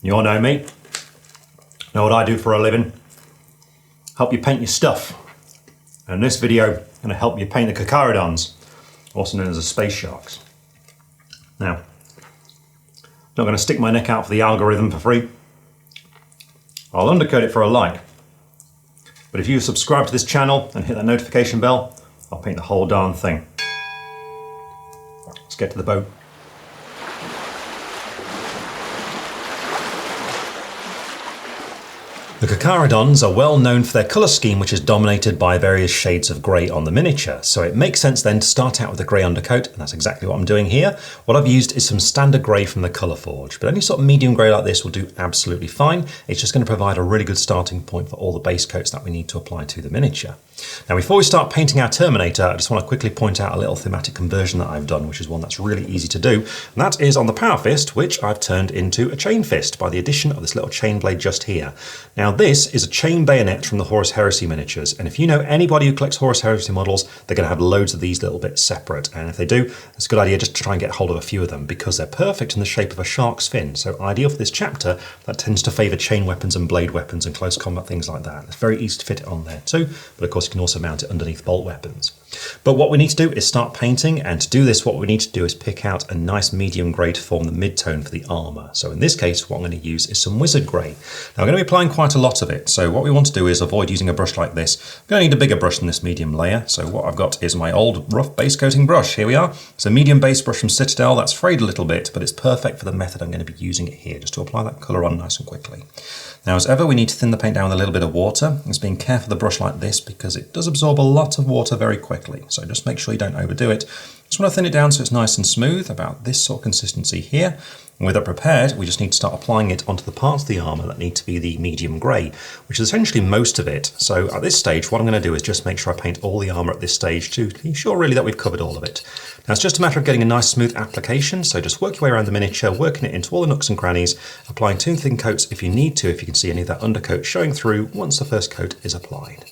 You all know me. Know what I do for a living. Help you paint your stuff. And in this video, I'm going to help you paint the Carcharodons, also known as the space sharks. Now, I'm not going to stick my neck out for the algorithm for free. I'll undercoat it for a like. But if you subscribe to this channel and hit that notification bell, I'll paint the whole darn thing. Let's get to the boat. The Carcharodons are well known for their colour scheme, which is dominated by various shades of grey on the miniature, so it makes sense then to start out with a grey undercoat, and that's exactly what I'm doing here. What I've used is some standard grey from the Colour Forge, but any sort of medium grey like this will do absolutely fine. It's just going to provide a really good starting point for all the base coats that we need to apply to the miniature. Now before we start painting our Terminator, I just want to quickly point out a little thematic conversion that I've done, which is one that's really easy to do, and that is on the Power Fist, which I've turned into a chain fist by the addition of this little chain blade just here. Now this is a chain bayonet from the Horus Heresy miniatures, and if you know anybody who collects Horus Heresy models, they're going to have loads of these little bits separate, and if they do, it's a good idea just to try and get hold of a few of them, because they're perfect in the shape of a shark's fin, so ideal for this chapter that tends to favour chain weapons and blade weapons and close combat things like that. It's very easy to fit it on there too, but of course you can also mount it underneath bolt weapons. But what we need to do is start painting, and to do this what we need to do is pick out a nice medium grey to form the mid-tone for the armour. So in this case what I'm going to use is some wizard grey. Now I'm going to be applying quite a lot of it, so what we want to do is avoid using a brush like this. I'm going to need a bigger brush than this medium layer, so what I've got is my old rough base coating brush. Here we are. It's a medium base brush from Citadel that's frayed a little bit, but it's perfect for the method I'm going to be using it here, just to apply that colour on nice and quickly. Now as ever we need to thin the paint down with a little bit of water. Just being careful with a brush like this because it does absorb a lot of water very quickly, so just make sure you don't overdo it. Just want to thin it down so it's nice and smooth, about this sort of consistency here. And with it prepared, we just need to start applying it onto the parts of the armour that need to be the medium grey, which is essentially most of it. So at this stage, what I'm going to do is just make sure I paint all the armour at this stage to be sure really that we've covered all of it. Now it's just a matter of getting a nice smooth application, so just work your way around the miniature, working it into all the nooks and crannies, applying two thin coats if you need to, if you can see any of that undercoat showing through once the first coat is applied.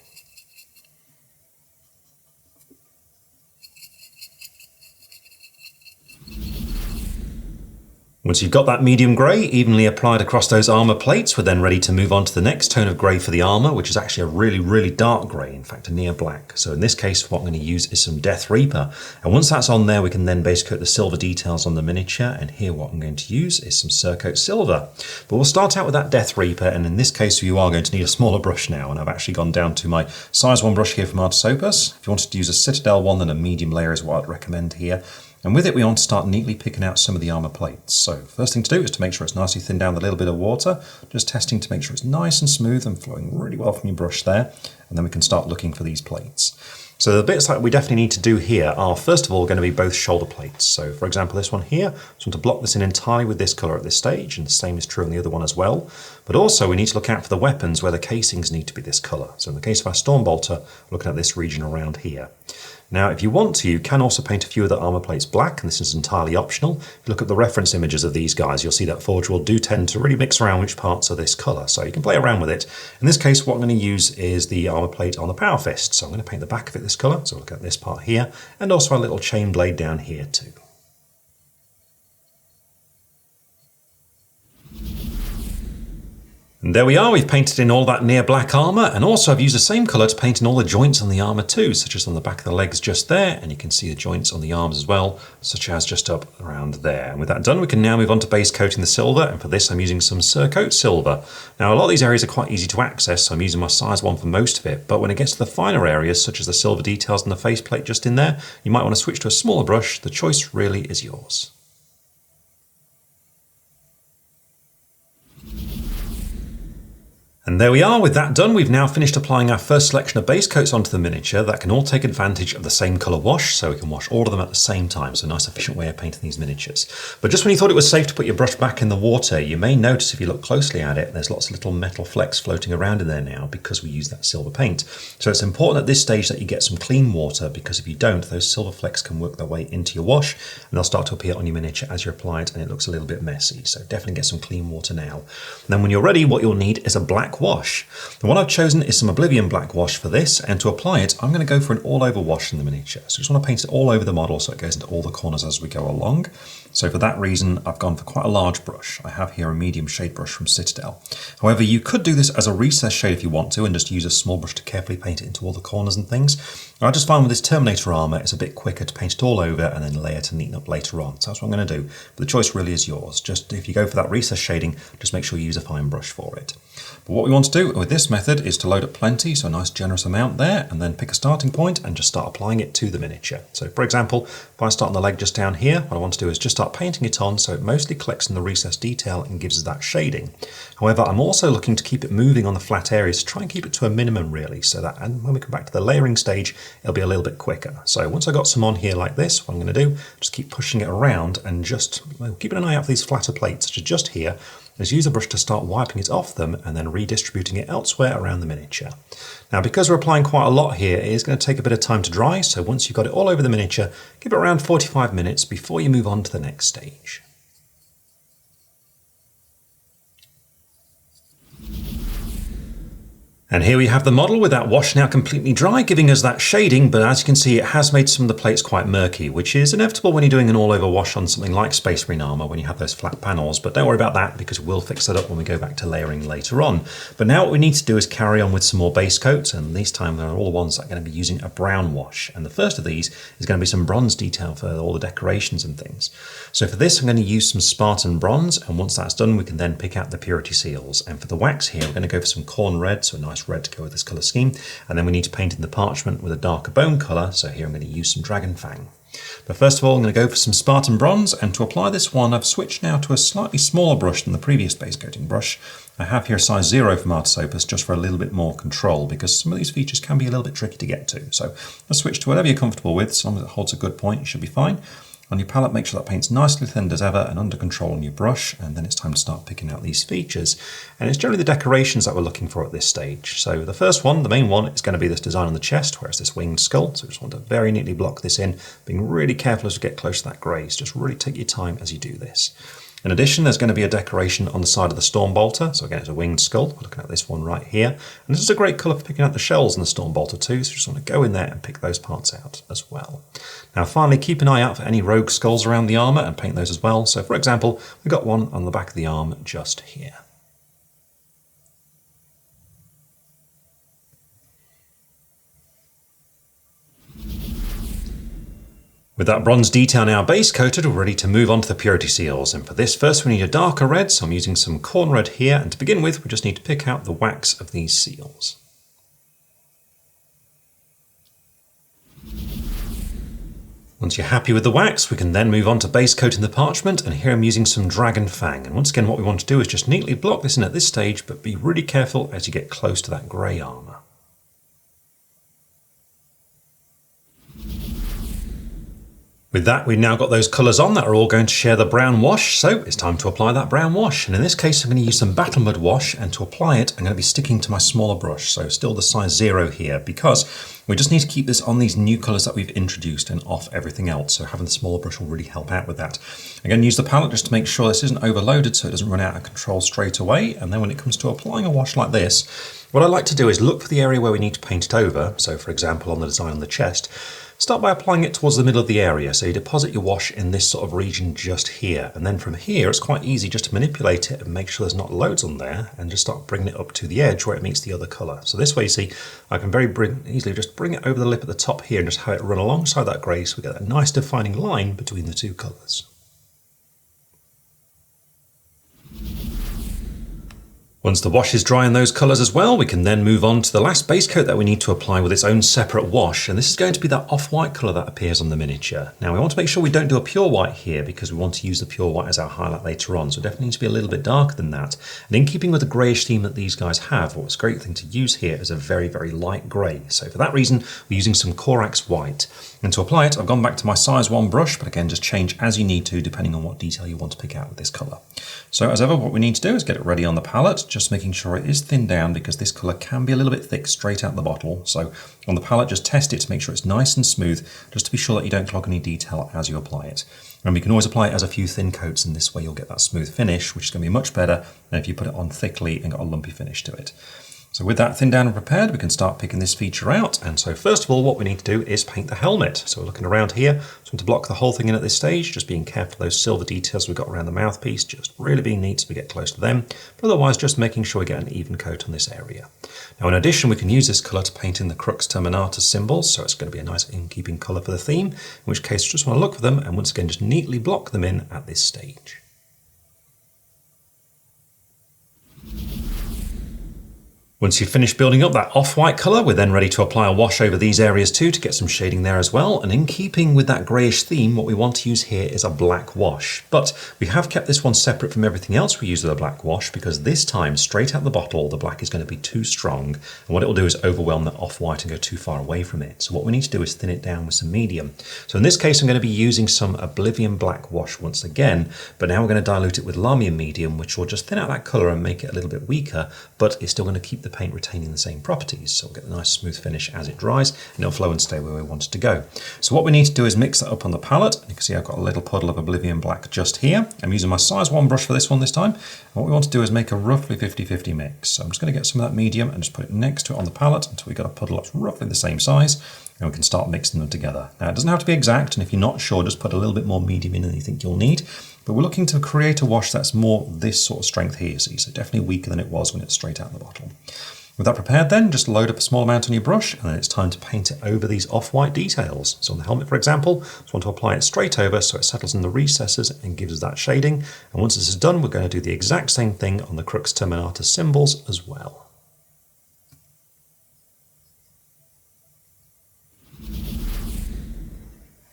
Once you've got that medium grey evenly applied across those armour plates, we're then ready to move on to the next tone of grey for the armour, which is actually a really dark grey, in fact a near black. So in this case what I'm going to use is some Death Reaper, and once that's on there we can then base coat the silver details on the miniature, and here what I'm going to use is some Surcoat Silver. But we'll start out with that Death Reaper, and in this case you are going to need a smaller brush now, and I've actually gone down to my size 1 brush here from Artisopus. If you wanted to use a Citadel one, then a medium layer is what I'd recommend here. And with it we want to start neatly picking out some of the armour plates. So first thing to do is to make sure it's nicely thinned down with a little bit of water, just testing to make sure it's nice and smooth and flowing really well from your brush there, and then we can start looking for these plates. So the bits that we definitely need to do here are first of all going to be both shoulder plates. So for example this one here, I just want to block this in entirely with this colour at this stage, and the same is true on the other one as well. But also we need to look out for the weapons where the casings need to be this colour. So in the case of our Stormbolter, we're looking at this region around here. Now if you want to, you can also paint a few of the armour plates black, and this is entirely optional. If you look at the reference images of these guys, you'll see that Forge will do tend to really mix around which parts are this colour, so you can play around with it. In this case what I'm going to use is the armour plate on the Power Fist, so I'm going to paint the back of it this colour, so look at this part here, and also a little chain blade down here too. And there we are, we've painted in all that near black armour, and also I've used the same colour to paint in all the joints on the armour too, such as on the back of the legs just there, and you can see the joints on the arms as well, such as just up around there. And with that done, we can now move on to base coating the silver, and for this I'm using some Surcoat Silver. Now a lot of these areas are quite easy to access, so I'm using my size 1 for most of it, but when it gets to the finer areas, such as the silver details on the faceplate just in there, you might want to switch to a smaller brush. The choice really is yours. And there we are, with that done, we've now finished applying our first selection of base coats onto the miniature that can all take advantage of the same colour wash, so we can wash all of them at the same time, so a nice efficient way of painting these miniatures. But just when you thought it was safe to put your brush back in the water, you may notice if you look closely at it, there's lots of little metal flecks floating around in there now because we use that silver paint. So it's important at this stage that you get some clean water, because if you don't, those silver flecks can work their way into your wash and they'll start to appear on your miniature as you apply it, and it looks a little bit messy, so definitely get some clean water now. And then when you're ready, what you'll need is a black black wash. The one I've chosen is some Oblivion black wash for this, and to apply it, I'm going to go for an all-over wash in the miniature. So I just want to paint it all over the model so it goes into all the corners as we go along. So for that reason, I've gone for quite a large brush. I have here a medium shade brush from Citadel. However, you could do this as a recess shade if you want to, and just use a small brush to carefully paint it into all the corners and things. I just find with this Terminator armour, it's a bit quicker to paint it all over and then layer to neaten up later on. So that's what I'm going to do. But the choice really is yours. Just if you go for that recess shading, just make sure you use a fine brush for it. But what we want to do with this method is to load up plenty, so a nice generous amount there, and then pick a starting point and just start applying it to the miniature. So for example, if I start on the leg just down here, what I want to do is just start painting it on so it mostly collects in the recess detail and gives us that shading. However, I'm also looking to keep it moving on the flat areas to try and keep it to a minimum really, so that and when we come back to the layering stage, it'll be a little bit quicker. So once I've got some on here like this, what I'm going to do, just keep pushing it around and just keeping an eye out for these flatter plates, such as just here. Just use a brush to start wiping it off them and then redistributing it elsewhere around the miniature. Now, because we're applying quite a lot here, it is going to take a bit of time to dry, so once you've got it all over the miniature, give it around 45 minutes before you move on to the next stage. And here we have the model with that wash now completely dry, giving us that shading, but as you can see, it has made some of the plates quite murky, which is inevitable when you're doing an all-over wash on something like Space Marine armour when you have those flat panels, but don't worry about that because we'll fix that up when we go back to layering later on. But now what we need to do is carry on with some more base coats, and this time they're all the ones that are going to be using a brown wash. And the first of these is going to be some bronze detail for all the decorations and things. So for this, I'm going to use some Spartan Bronze, and once that's done, we can then pick out the purity seals. And for the wax here, we're going to go for some Khorne Red, so a nice red to go with this colour scheme, and then we need to paint in the parchment with a darker bone colour, so here I'm going to use some Dragon Fang. But first of all, I'm going to go for some Spartan Bronze, and to apply this one I've switched now to a slightly smaller brush than the previous base coating brush. I have here size 0 from Artisopus just for a little bit more control, because some of these features can be a little bit tricky to get to. So let's switch to whatever you're comfortable with, as long as it holds a good point, you should be fine. On your palette, make sure that paint's nicely thinned as ever and under control on your brush, and then it's time to start picking out these features. And it's generally the decorations that we're looking for at this stage. So the first one, the main one, is going to be this design on the chest, where it's this winged skull. So we just want to very neatly block this in, being really careful as we get close to that graze. Just really take your time as you do this. In addition, there's going to be a decoration on the side of the Stormbolter. So again, it's a winged skull. We're looking at this one right here. And this is a great colour for picking out the shells in the Stormbolter too. So you just want to go in there and pick those parts out as well. Now finally, keep an eye out for any rogue skulls around the armour and paint those as well. So for example, we've got one on the back of the arm just here. With that bronze detail now base coated, we're ready to move on to the purity seals. And for this, first we need a darker red, so I'm using some Khorne Red here. And to begin with, we just need to pick out the wax of these seals. Once you're happy with the wax, we can then move on to base coating the parchment, and here I'm using some Dragon Fang. And once again, what we want to do is just neatly block this in at this stage, but be really careful as you get close to that grey armour. With that, we've now got those colours on that are all going to share the brown wash, so it's time to apply that brown wash. And in this case, I'm going to use some Battle Mud wash, and to apply it, I'm going to be sticking to my smaller brush, so still the size 0 here, because we just need to keep this on these new colours that we've introduced and off everything else, so having the smaller brush will really help out with that. I'm going to use the palette just to make sure this isn't overloaded so it doesn't run out of control straight away, and then when it comes to applying a wash like this, what I like to do is look for the area where we need to paint it over, so for example on the design on the chest, start by applying it towards the middle of the area, so you deposit your wash in this sort of region just here, and then from here it's quite easy just to manipulate it and make sure there's not loads on there, and just start bringing it up to the edge where it meets the other colour. So this way, you see, I can very easily just bring it over the lip at the top here and just have it run alongside that grey, so we get that nice defining line between the two colours. Once the wash is dry in those colours as well, we can then move on to the last base coat that we need to apply with its own separate wash, and this is going to be that off-white colour that appears on the miniature. Now we want to make sure we don't do a pure white here because we want to use the pure white as our highlight later on, so it definitely needs to be a little bit darker than that. And in keeping with the greyish theme that these guys have, what's a great thing to use here is a very, very light grey. So for that reason, we're using some Corax white. And to apply it, I've gone back to my size 1 brush, but again, just change as you need to depending on what detail you want to pick out with this colour. So as ever, what we need to do is get it ready on the palette, just making sure it is thinned down because this colour can be a little bit thick straight out the bottle. So on the palette, just test it to make sure it's nice and smooth, just to be sure that you don't clog any detail as you apply it. And you can always apply it as a few thin coats, and this way you'll get that smooth finish, which is going to be much better than if you put it on thickly and got a lumpy finish to it. So with that thinned down and prepared, we can start picking this feature out. And so first of all, what we need to do is paint the helmet. So we're looking around here, so to block the whole thing in at this stage, just being careful of those silver details we've got around the mouthpiece, just really being neat as we get close to them. But otherwise, just making sure we get an even coat on this area. Now in addition, we can use this colour to paint in the Carcharodons Terminator symbols, so it's going to be a nice in-keeping colour for the theme, in which case just want to look for them and once again just neatly block them in at this stage. Once you've finished building up that off-white colour, we're then ready to apply a wash over these areas too to get some shading there as well. And in keeping with that greyish theme, what we want to use here is a black wash. But we have kept this one separate from everything else we use with a black wash because this time, straight out the bottle, the black is going to be too strong. And what it will do is overwhelm the off-white and go too far away from it. So what we need to do is thin it down with some medium. So in this case, I'm going to be using some Oblivion black wash once again, but now we're going to dilute it with Lamium medium, which will just thin out that colour and make it a little bit weaker, but it's still going to keep the paint retaining the same properties, so we'll get a nice smooth finish as it dries and it'll flow and stay where we want it to go. So what we need to do is mix that up on the palette. You can see I've got a little puddle of Oblivion black just here. I'm using my size 1 brush for this one this time. And what we want to do is make a roughly 50-50 mix. So I'm just going to get some of that medium and just put it next to it on the palette until we get a puddle that's roughly the same size, and we can start mixing them together. Now it doesn't have to be exact, and if you're not sure, just put a little bit more medium in than you think you'll need. But we're looking to create a wash that's more this sort of strength here, see, so definitely weaker than it was when it's straight out of the bottle. With that prepared then, just load up a small amount on your brush and then it's time to paint it over these off-white details. So on the helmet, for example, just want to apply it straight over so it settles in the recesses and gives us that shading. And once this is done, we're going to do the exact same thing on the Carcharodons Terminator symbols as well.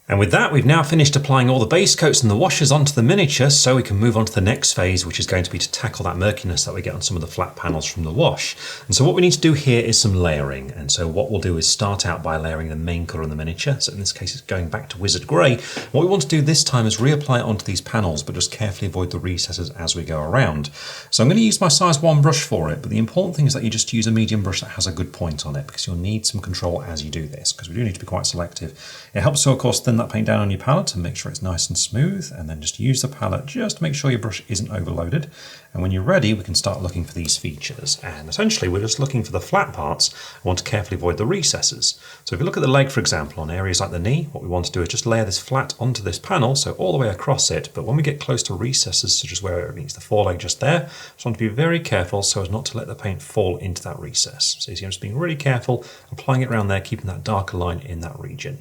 And with that, we've now finished applying all the base coats and the washes onto the miniature, so we can move on to the next phase, which is going to be to tackle that murkiness that we get on some of the flat panels from the wash. And so what we need to do here is some layering. And so what we'll do is start out by layering the main colour in the miniature. So in this case, it's going back to Wizard Grey. What we want to do this time is reapply it onto these panels, but just carefully avoid the recesses as we go around. So I'm going to use my size 1 brush for it, but the important thing is that you just use a medium brush that has a good point on it, because you'll need some control as you do this, because we do need to be quite selective. It helps to, of course, thin that paint down on your palette and make sure it's nice and smooth, and then just use the palette just to make sure your brush isn't overloaded. And when you're ready, we can start looking for these features. And essentially, we're just looking for the flat parts. I want to carefully avoid the recesses. So if you look at the leg, for example, on areas like the knee, what we want to do is just layer this flat onto this panel, so all the way across it. But when we get close to recesses, such as where it meets the foreleg just there, just want to be very careful so as not to let the paint fall into that recess. So you see, I'm just being really careful, applying it around there, keeping that darker line in that region.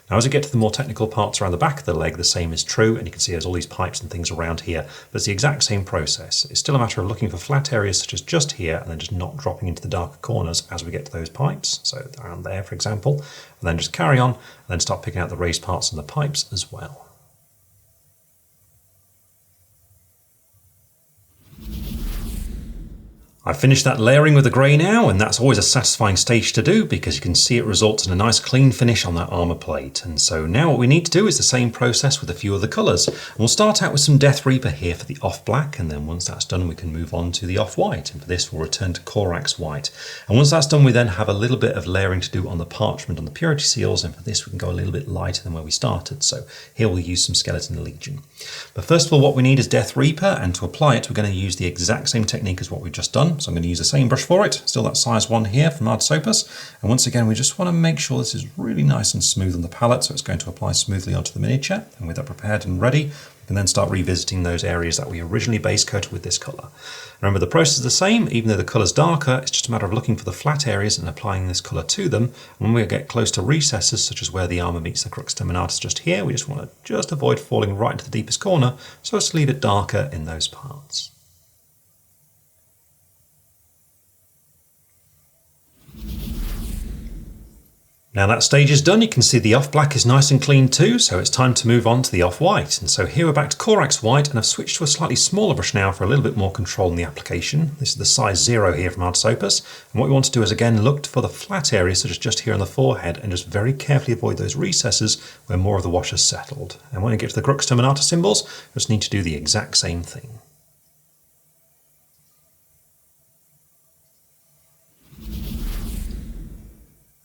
Now, as we get to the more technical parts around the back of the leg, the same is true, and you can see there's all these pipes and things around here, but it's the exact same process. It's still a matter of looking for flat areas such as just here, and then just not dropping into the darker corners as we get to those pipes, so around there, for example, and then just carry on, and then start picking out the raised parts of the pipes as well. I've finished that layering with the grey now, and that's always a satisfying stage to do because you can see it results in a nice clean finish on that armour plate. And so now what we need to do is the same process with a few of the colours. And we'll start out with some Death Reaper here for the off-black, and then once that's done we can move on to the off-white, and for this we'll return to Corax White. And once that's done we then have a little bit of layering to do on the parchment on the purity seals, and for this we can go a little bit lighter than where we started. So here we'll use some Skeleton Legion. But first of all, what we need is Death Reaper, and to apply it we're going to use the exact same technique as what we've just done. So I'm going to use the same brush for it, still that size 1 here from Ard's Opus. And once again, we just want to make sure this is really nice and smooth on the palette, so it's going to apply smoothly onto the miniature. And with that prepared and ready, we can then start revisiting those areas that we originally base coated with this colour. Remember, the process is the same, even though the colour's darker, it's just a matter of looking for the flat areas and applying this colour to them. And when we get close to recesses, such as where the armour meets the Carcharodons Terminators just here, we just want to just avoid falling right into the deepest corner, so as to leave it darker in those parts. Now that stage is done, you can see the off-black is nice and clean too, so it's time to move on to the off-white. And so here we're back to Corax White, and I've switched to a slightly smaller brush now for a little bit more control in the application. This is the size 0 here from Ard's Opus, and what we want to do is again look for the flat areas such as just here on the forehead, and just very carefully avoid those recesses where more of the wash has settled. And when we get to the Carcharodons Terminator symbols, we just need to do the exact same thing.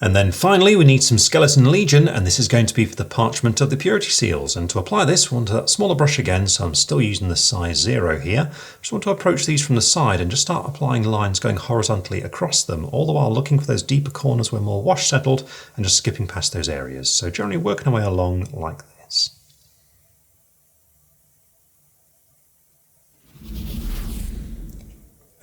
And then finally we need some Skeleton Legion, and this is going to be for the parchment of the purity seals. And to apply this, we want that smaller brush again, so I'm still using the size 0 here. Just want to approach these from the side and just start applying lines going horizontally across them, all the while looking for those deeper corners where more wash settled and just skipping past those areas. So generally working our way along like this.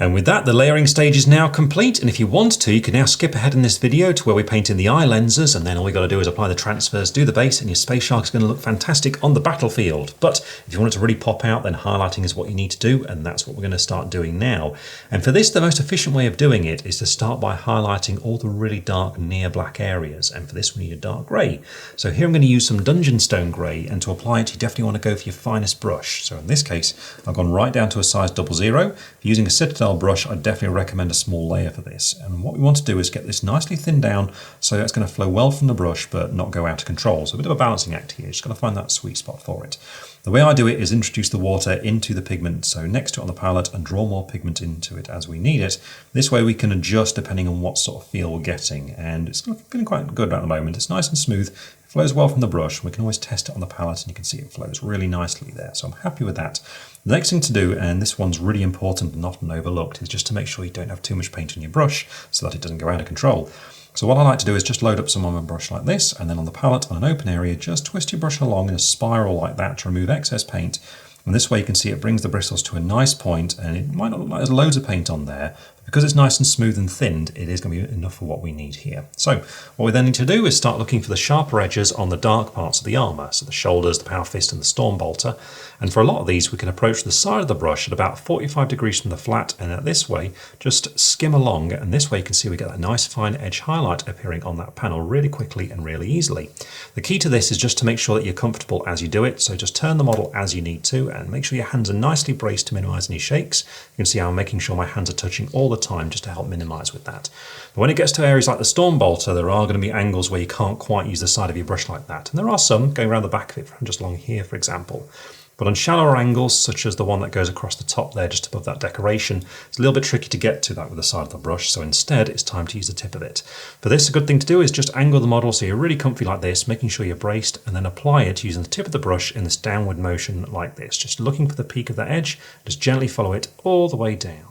And with that, the layering stage is now complete, and if you want to, you can now skip ahead in this video to where we paint in the eye lenses, and then all we got to do is apply the transfers, do the base, and your Space Shark is going to look fantastic on the battlefield. But if you want it to really pop out, then highlighting is what you need to do, and that's what we're going to start doing now. And for this, the most efficient way of doing it is to start by highlighting all the really dark near black areas, and for this we need a dark grey. So here I'm going to use some Dungeon Stone Grey, and to apply it you definitely want to go for your finest brush. So in this case, I've gone right down to a size 00. If you're using a Citadel brush, I'd definitely recommend a small layer for this. And what we want to do is get this nicely thinned down so that's going to flow well from the brush but not go out of control. So a bit of a balancing act here, just got to find that sweet spot for it. The way I do it is introduce the water into the pigment, so next to it on the palette, and draw more pigment into it as we need it. This way we can adjust depending on what sort of feel we're getting, and it's feeling quite good at the moment. It's nice and smooth, it flows well from the brush, and we can always test it on the palette and you can see it flows really nicely there, so I'm happy with that. The next thing to do, and this one's really important and often overlooked, is just to make sure you don't have too much paint on your brush so that it doesn't go out of control. So what I like to do is just load up some on my brush like this, and then on the palette on an open area, just twist your brush along in a spiral like that to remove excess paint. And this way you can see it brings the bristles to a nice point, and it might not look like there's loads of paint on there, but because it's nice and smooth and thinned, it is going to be enough for what we need here. So what we then need to do is start looking for the sharper edges on the dark parts of the armour, so the shoulders, the power fist and the storm bolter. And for a lot of these we can approach the side of the brush at about 45 degrees from the flat, and at this way just skim along, and this way you can see we get that nice fine edge highlight appearing on that panel really quickly and really easily. The key to this is just to make sure that you're comfortable as you do it, so just turn the model as you need to and make sure your hands are nicely braced to minimise any shakes. You can see how I'm making sure my hands are touching all the time just to help minimise with that. But when it gets to areas like the storm bolter, there are going to be angles where you can't quite use the side of your brush like that, and there are some going around the back of it, just along here for example. But on shallower angles, such as the one that goes across the top there just above that decoration, it's a little bit tricky to get to that with the side of the brush, so instead it's time to use the tip of it. For this, a good thing to do is just angle the model so you're really comfy like this, making sure you're braced, and then apply it using the tip of the brush in this downward motion like this, just looking for the peak of that edge, just gently follow it all the way down.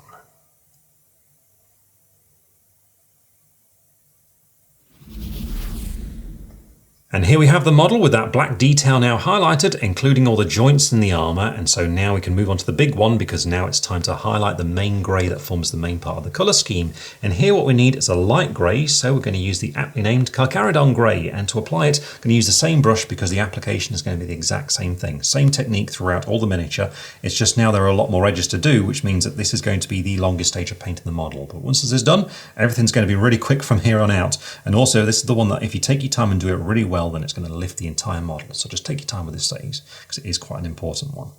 And here we have the model with that black detail now highlighted, including all the joints in the armour, and so now we can move on to the big one because now it's time to highlight the main grey that forms the main part of the colour scheme. And here what we need is a light grey, so we're going to use the aptly named Carcharodon Grey, and to apply it I'm going to use the same brush because the application is going to be the exact same thing. Same technique throughout all the miniature, it's just now there are a lot more edges to do, which means that this is going to be the longest stage of painting the model. But once this is done, everything's going to be really quick from here on out. And also this is the one that if you take your time and do it really well, then it's going to lift the entire model. So just take your time with this stage because it is quite an important one.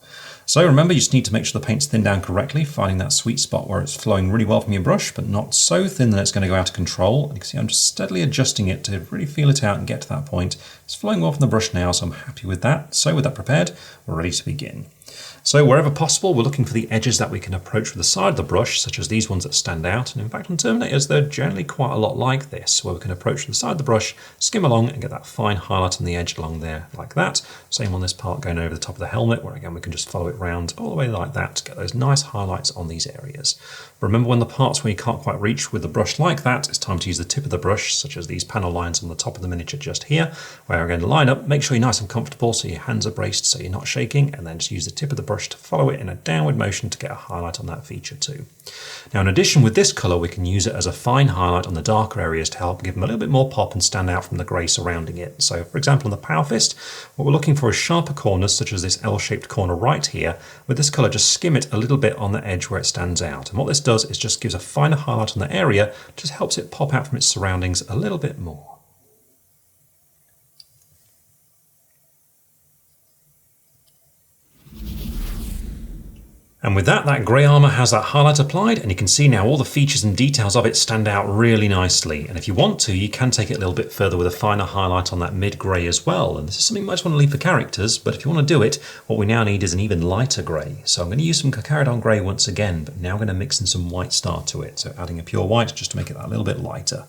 So remember, you just need to make sure the paint's thinned down correctly, finding that sweet spot where it's flowing really well from your brush, but not so thin that it's going to go out of control. And you can see I'm just steadily adjusting it to really feel it out and get to that point. It's flowing well from the brush now, so I'm happy with that. So with that prepared, we're ready to begin. So wherever possible, we're looking for the edges that we can approach with the side of the brush, such as these ones that stand out. And in fact, on Terminators, they're generally quite a lot like this, where we can approach the side of the brush, skim along and get that fine highlight on the edge along there like that. Same on this part going over the top of the helmet, where again, we can just follow it round all the way like that to get those nice highlights on these areas. Remember, when the parts where you can't quite reach with the brush like that, it's time to use the tip of the brush, such as these panel lines on the top of the miniature just here, where we're going to line up, make sure you're nice and comfortable so your hands are braced so you're not shaking, and then just use the tip of the brush to follow it in a downward motion to get a highlight on that feature too. Now in addition, with this colour we can use it as a fine highlight on the darker areas to help give them a little bit more pop and stand out from the grey surrounding it. So for example on the power fist, what we're looking for is sharper corners such as this L-shaped corner right here. With this colour, just skim it a little bit on the edge where it stands out, and what this does is just gives a finer highlight on the area, just helps it pop out from its surroundings a little bit more. And with that grey armour has that highlight applied, and you can see now all the features and details of it stand out really nicely. And if you want to, you can take it a little bit further with a finer highlight on that mid-grey as well. And this is something you might want to leave for characters, but if you want to do it, what we now need is an even lighter grey. So I'm going to use some Carcharodon Grey once again, but now I'm going to mix in some white star to it. So adding a pure white just to make it that little bit lighter.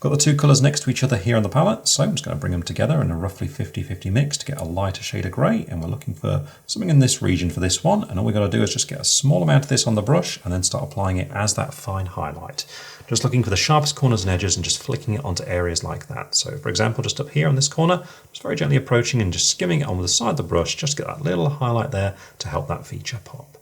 Got the two colours next to each other here on the palette, so I'm just going to bring them together in a roughly 50-50 mix to get a lighter shade of grey, and we're looking for something in this region for this one, and all we've got to do is just get a small amount of this on the brush and then start applying it as that fine highlight. Just looking for the sharpest corners and edges and just flicking it onto areas like that. So for example, just up here on this corner, just very gently approaching and just skimming it on with the side of the brush, just get that little highlight there to help that feature pop.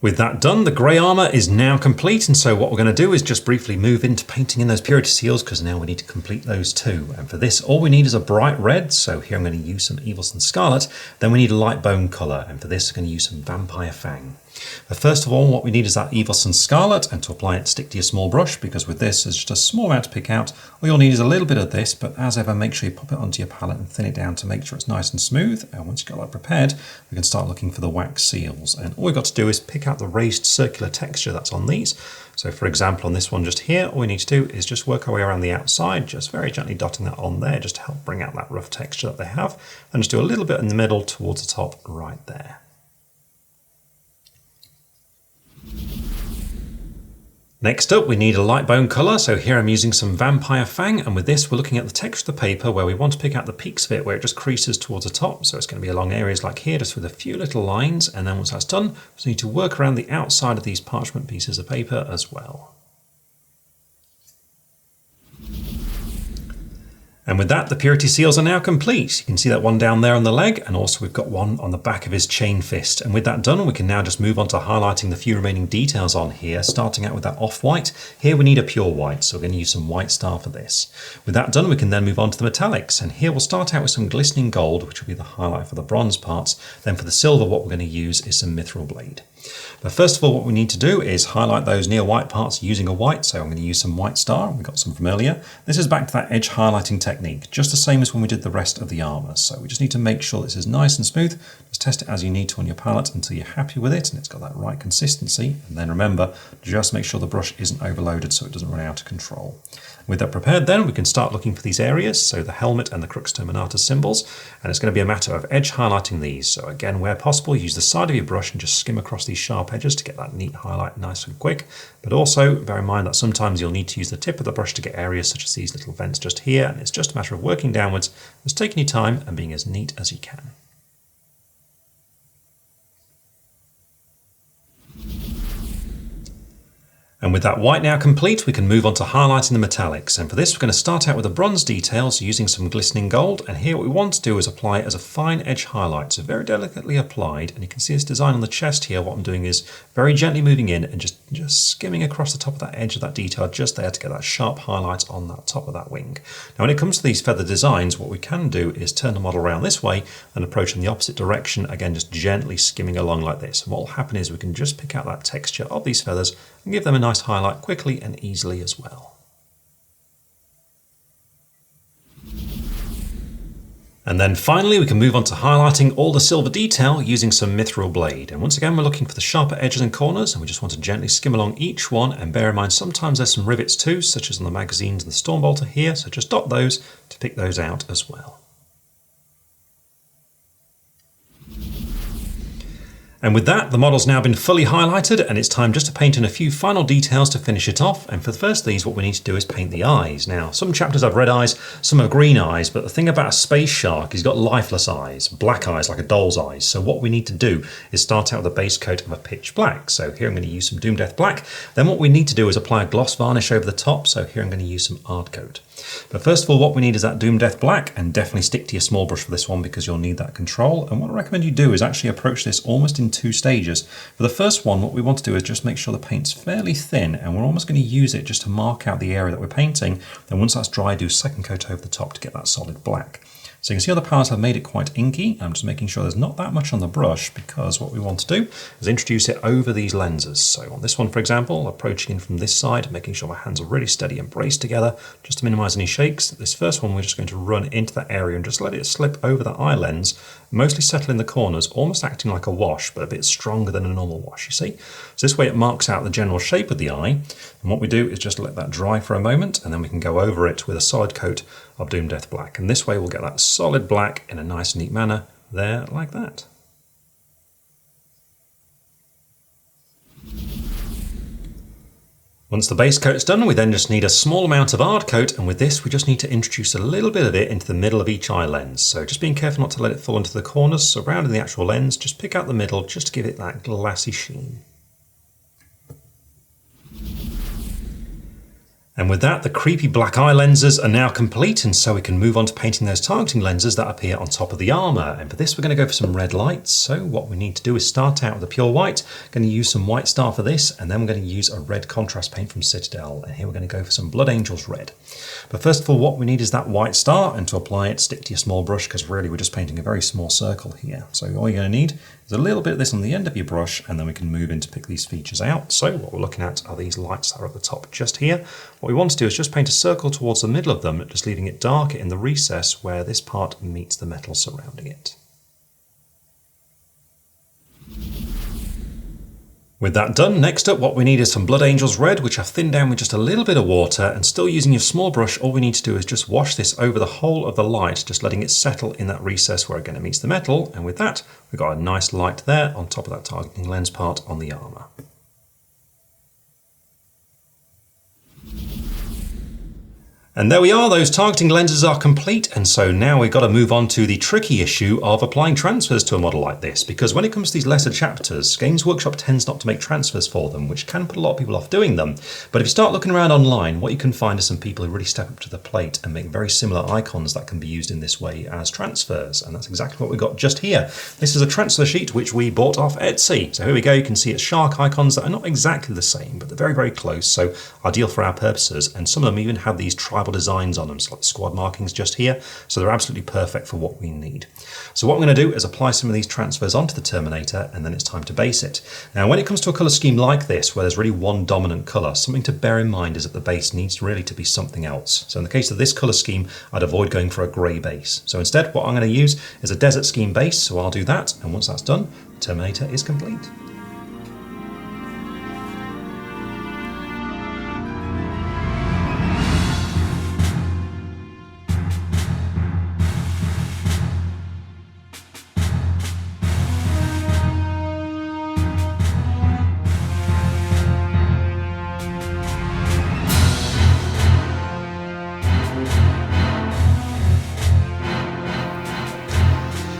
With that done, the grey armour is now complete, and so what we're going to do is just briefly move into painting in those purity seals, because now we need to complete those too. And for this, all we need is a bright red, so here I'm going to use some Evilson Scarlet. Then we need a light bone colour, and for this I'm going to use some Vampire Fang. But first of all, what we need is that Evilson Scarlet, and to apply it, stick to your small brush, because with this, there's just a small amount to pick out. All you'll need is a little bit of this, but as ever, make sure you pop it onto your palette and thin it down to make sure it's nice and smooth. And once you've got that prepared, we can start looking for the wax seals. And all we've got to do is pick out the raised circular texture that's on these. So for example, on this one just here, all we need to do is just work our way around the outside, just very gently dotting that on there, just to help bring out that rough texture that they have. And just do a little bit in the middle towards the top right there. Next up, we need a light bone colour, so here I'm using some Vampire Fang, and with this we're looking at the texture of the paper where we want to pick out the peaks of it where it just creases towards the top, so it's going to be along areas like here just with a few little lines, and then once that's done, we just need to work around the outside of these parchment pieces of paper as well. And with that, the purity seals are now complete. You can see that one down there on the leg, and also we've got one on the back of his chain fist. And with that done, we can now just move on to highlighting the few remaining details on here, starting out with that off-white. Here we need a pure white, so we're going to use some White Star for this. With that done, we can then move on to the metallics, and here we'll start out with some glistening gold, which will be the highlight for the bronze parts. Then for the silver, what we're going to use is some mithril blade. But first of all, what we need to do is highlight those near white parts using a white, so I'm going to use some White Star. We got some from earlier. This is back to that edge highlighting technique, just the same as when we did the rest of the armour. So we just need to make sure this is nice and smooth. Just test it as you need to on your palette until you're happy with it and it's got that right consistency. And then remember, just make sure the brush isn't overloaded so it doesn't run out of control. With that prepared then, we can start looking for these areas, so the helmet and the Crux Terminator symbols, and it's going to be a matter of edge highlighting these. So again, where possible, use the side of your brush and just skim across these sharp edges to get that neat highlight nice and quick. But also bear in mind that sometimes you'll need to use the tip of the brush to get areas such as these little vents just here, and it's just a matter of working downwards, just taking your time and being as neat as you can. And with that white now complete, we can move on to highlighting the metallics. And for this, we're going to start out with the bronze details using some glistening gold. And here what we want to do is apply it as a fine edge highlight, so very delicately applied. And you can see this design on the chest here. What I'm doing is very gently moving in and just skimming across the top of that edge of that detail just there to get that sharp highlight on that top of that wing. Now, when it comes to these feather designs, what we can do is turn the model around this way and approach in the opposite direction, again, just gently skimming along like this. And what will happen is we can just pick out that texture of these feathers and give them a nice highlight quickly and easily as well. And then finally we can move on to highlighting all the silver detail using some mithril blade. And once again we're looking for the sharper edges and corners, and we just want to gently skim along each one, and bear in mind sometimes there's some rivets too, such as on the magazines and the Stormbolter here, so just dot those to pick those out as well. And with that, the model's now been fully highlighted, and it's time just to paint in a few final details to finish it off. And for the first of these, what we need to do is paint the eyes. Now, some chapters have red eyes, some have green eyes, but the thing about a space shark is he's got lifeless eyes, black eyes like a doll's eyes. So what we need to do is start out with a base coat of a pitch black. So here I'm going to use some Doom Death Black. Then what we need to do is apply a gloss varnish over the top. So here I'm going to use some Ard Coat. But first of all, what we need is that Doom Death Black, and definitely stick to your small brush for this one because you'll need that control. And what I recommend you do is actually approach this almost in two stages. For the first one, what we want to do is just make sure the paint's fairly thin, and we're almost going to use it just to mark out the area that we're painting. Then once that's dry, do a second coat over the top to get that solid black. So you can see other palettes have made it quite inky. I'm just making sure there's not that much on the brush, because what we want to do is introduce it over these lenses. So on this one, for example, approaching in from this side, making sure my hands are really steady and braced together, just to minimize any shakes. This first one, we're just going to run into that area and just let it slip over that eye lens, mostly settle in the corners, almost acting like a wash, but a bit stronger than a normal wash, you see. So this way it marks out the general shape of the eye. And what we do is just let that dry for a moment, and then we can go over it with a solid coat of Doom Death Black. And this way we'll get that solid black in a nice neat manner there, like that. Once the base coat's done, we then just need a small amount of hard coat, and with this we just need to introduce a little bit of it into the middle of each eye lens. So just being careful not to let it fall into the corners, surrounding the actual lens, just pick out the middle just to give it that glassy sheen. And with that, the creepy black eye lenses are now complete, and so we can move on to painting those targeting lenses that appear on top of the armour. And for this we're going to go for some red lights. So what we need to do is start out with a pure white. Going to use some White Star for this, and then we're going to use a red contrast paint from Citadel. And here we're going to go for some Blood Angels red. But first of all, what we need is that White Star, and to apply it, stick to your small brush, because really we're just painting a very small circle here. So all you're going to need is a little bit of this on the end of your brush, and then we can move in to pick these features out. So what we're looking at are these lights that are at the top just here. What we want to do is just paint a circle towards the middle of them, just leaving it darker in the recess where this part meets the metal surrounding it. With that done, next up what we need is some Blood Angels red, which I've thinned down with just a little bit of water, and still using your small brush, all we need to do is just wash this over the whole of the light, just letting it settle in that recess where again it meets the metal, and with that we've got a nice light there on top of that targeting lens part on the armour. And there we are, those targeting lenses are complete, and so now we've got to move on to the tricky issue of applying transfers to a model like this, because when it comes to these lesser chapters, Games Workshop tends not to make transfers for them, which can put a lot of people off doing them. But if you start looking around online, what you can find is some people who really step up to the plate and make very similar icons that can be used in this way as transfers, and that's exactly what we've got just here. This is a transfer sheet which we bought off Etsy. So here we go, you can see it's shark icons that are not exactly the same, but they're very, very close, so ideal for our purposes, and some of them even have these tribal designs on them, so like the squad markings just here, so they're absolutely perfect for what we need. So what I'm going to do is apply some of these transfers onto the Terminator, and then it's time to base it. Now when it comes to a colour scheme like this, where there's really one dominant colour, something to bear in mind is that the base needs really to be something else. So in the case of this colour scheme, I'd avoid going for a grey base. So instead what I'm going to use is a desert scheme base, so I'll do that, and once that's done, the Terminator is complete.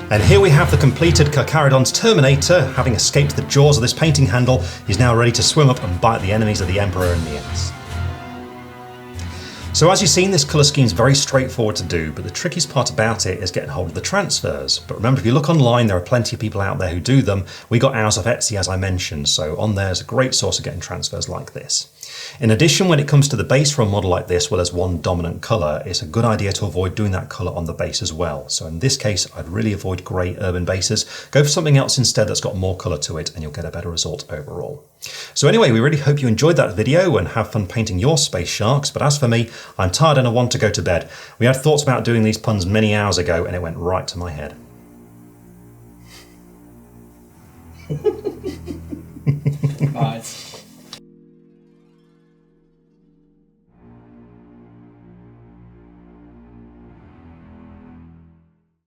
And here we have the completed Carcharodons Terminator. Having escaped the jaws of this painting handle, he's now ready to swim up and bite the enemies of the Emperor in the ass. So as you've seen, this colour scheme is very straightforward to do, but the trickiest part about it is getting hold of the transfers. But remember, if you look online, there are plenty of people out there who do them. We got ours off Etsy, as I mentioned, so on there is a great source of getting transfers like this. In addition, when it comes to the base for a model like this, where there's one dominant colour, it's a good idea to avoid doing that colour on the base as well. So in this case, I'd really avoid grey urban bases. Go for something else instead that's got more colour to it, and you'll get a better result overall. So anyway, we really hope you enjoyed that video and have fun painting your space sharks, but as for me, I'm tired and I want to go to bed. We had thoughts about doing these puns many hours ago, and it went right to my head. Nice.